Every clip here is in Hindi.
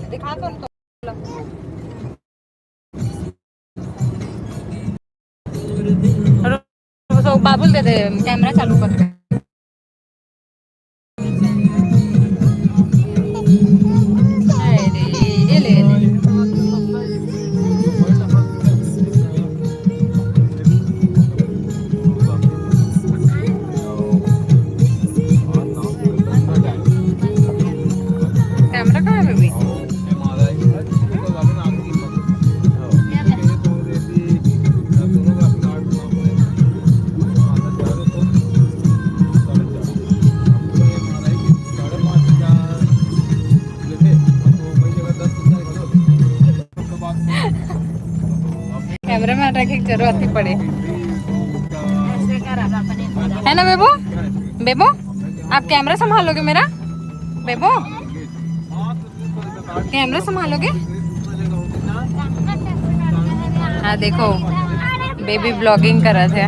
दिखा तो तो बाबुल दे दे कैमरा चालू कर। अरे ये ले ले। कैमरा कहाँ है बेबी? कैमरा में रखे जरूरत ही पड़े है ना बेबो? बेबो आप कैमरा संभालोगे मेरा? बेबो कैमरा संभालोगे? हाँ देखो बेबी ब्लॉगिंग कर रहे थे।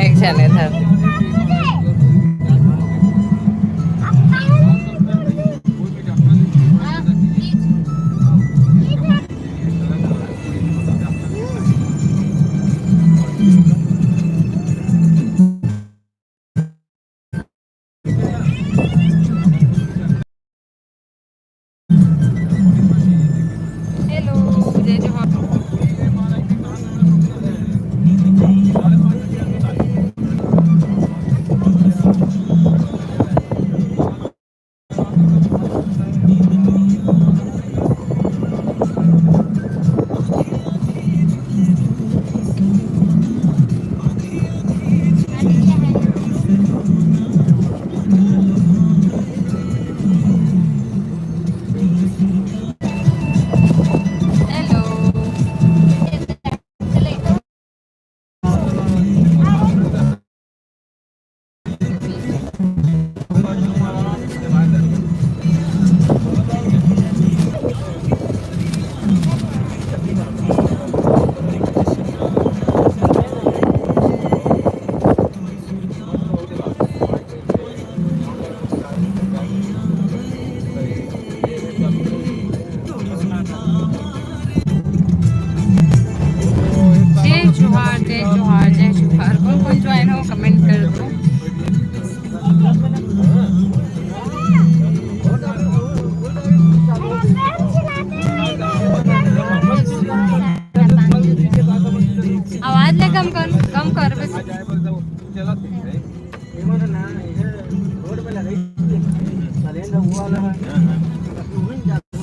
एक चले था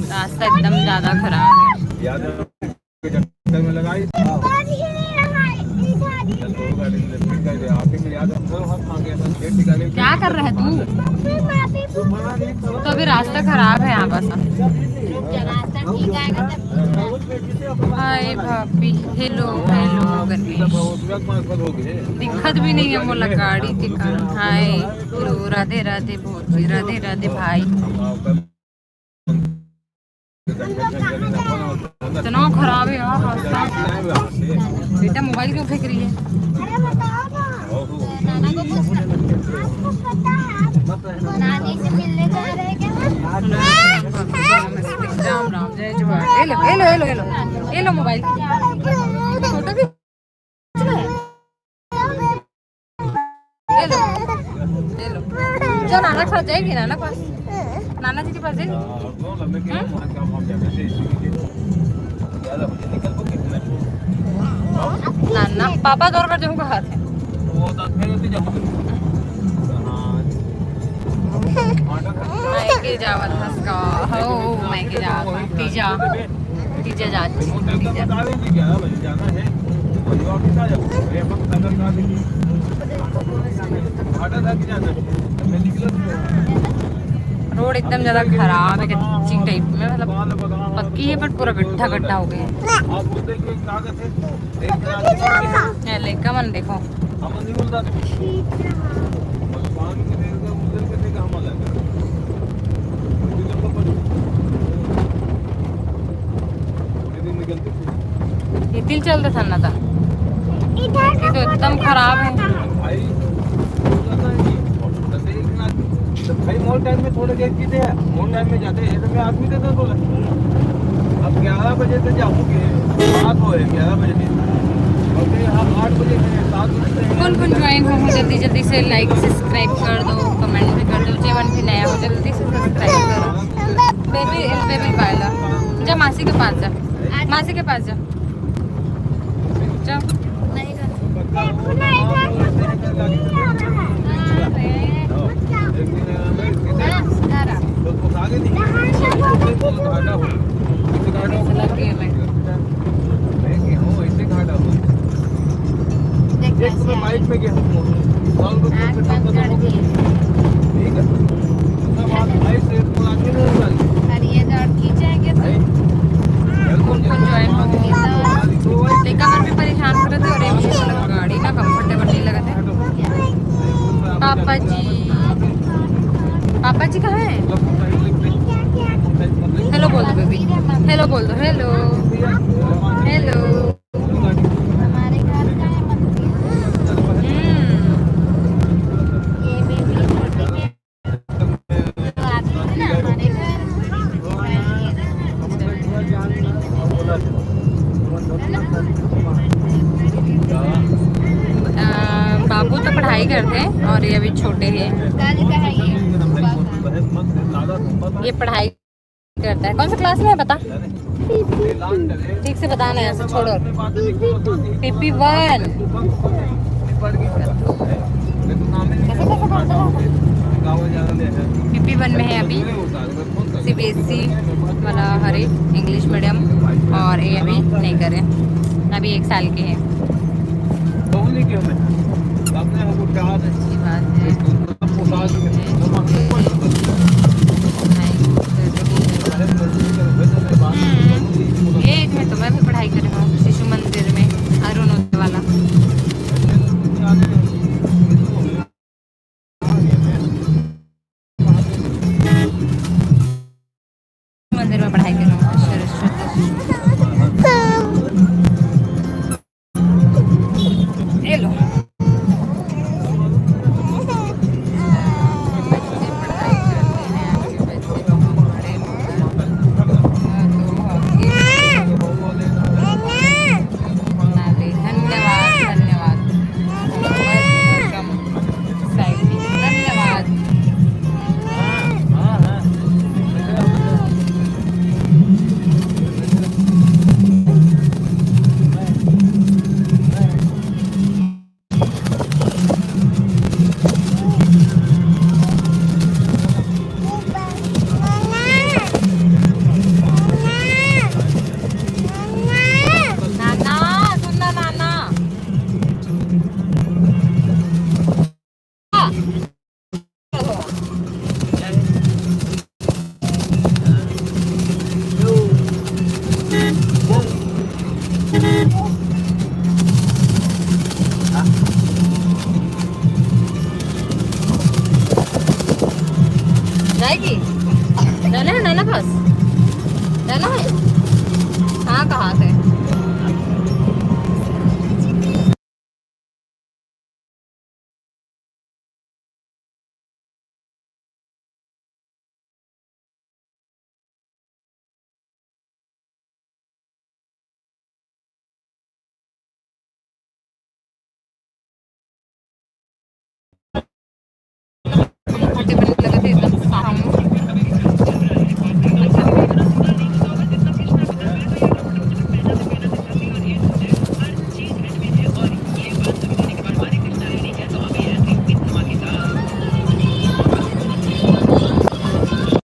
रास्ता एकदम ज्यादा खराब है। क्या कर रहा है तू? तो अभी रास्ता खराब है यहाँ बस। हाय भाभी हेलो हेलो दिक्कत भी नहीं है मोला गाड़ी के कारण। हाय हेलो राधे राधे भौजी राधे राधे भाई। इतना खराब है यार रास्ता। बेटा मोबाइल क्यों फेंक रही है? नानी से मिलने जा रहे हैं क्या? राम राम जय Jawahar. Hello hello hello hello hello mobile photo भी हेलो हेलो। जो नाना के पास जाएगी नाना पास नाना जी के पास जाएगी। नाना पापा दौड़ कर जाऊंगा हाथ है। मायके जावत हसका हो मायके जावत पिज्जा पिज्जा जाती रोड एकदम ज्यादा खराब है कच्ची टाइप में मतलब पक्की है बट पूरा गड्ढा गड्ढा हो गया है। लेका मन देखो तिल चलता था ना था ये तो एकदम खराब है। में थोड़े देर की थे वो टाइम में जाते हैं तो मैं आदमी देता बोला अब 11 बजे तक जाओगे रात हो 11 बजे और फिर आप 8 बजे 7 बजे कौन कौन ज्वाइन हो जल्दी जल्दी से लाइक सब्सक्राइब कर दो, कमेंट भी कर दो। जेवन भी नया हो जल्दी से सब्सक्राइब करो। बेबी बेबी पायला जा मासी के पास जा, मासी के पास जा जा। बाइक में गया कमर भी परेशान कर रहे थे और गाड़ी ना कंफर्टेबल नहीं लगा था। पापा जी कहाँ हैं? हेलो बोल दो बेबी, हेलो बोल दो, हेलो हेलो। हमारे घर का है मंदिर। ये बेबी छोटी में तो आती थी ना हमारे घर। बाबू तो पढ़ाई करते हैं और ये अभी छोटे हैं। कल का है ये पढ़ाई करता है। कौन सा क्लास में है बता, ठीक से बताना है, ऐसे छोड़ो। PP1 PP1 में है अभी। CBSE वाला हरे इंग्लिश मीडियम और ये अभी नहीं करे, अभी 1 साल के हैं। अच्छी बात है। एज में तो मैं भी पढ़ाई कर रहा हूँ शिशु मंदिर में, अरुण वाला मंदिर में पढ़ाई कर रहा हूँ। हेलो जाएगी, जाना है नाना पास, जाना है। हाँ कहाँ से?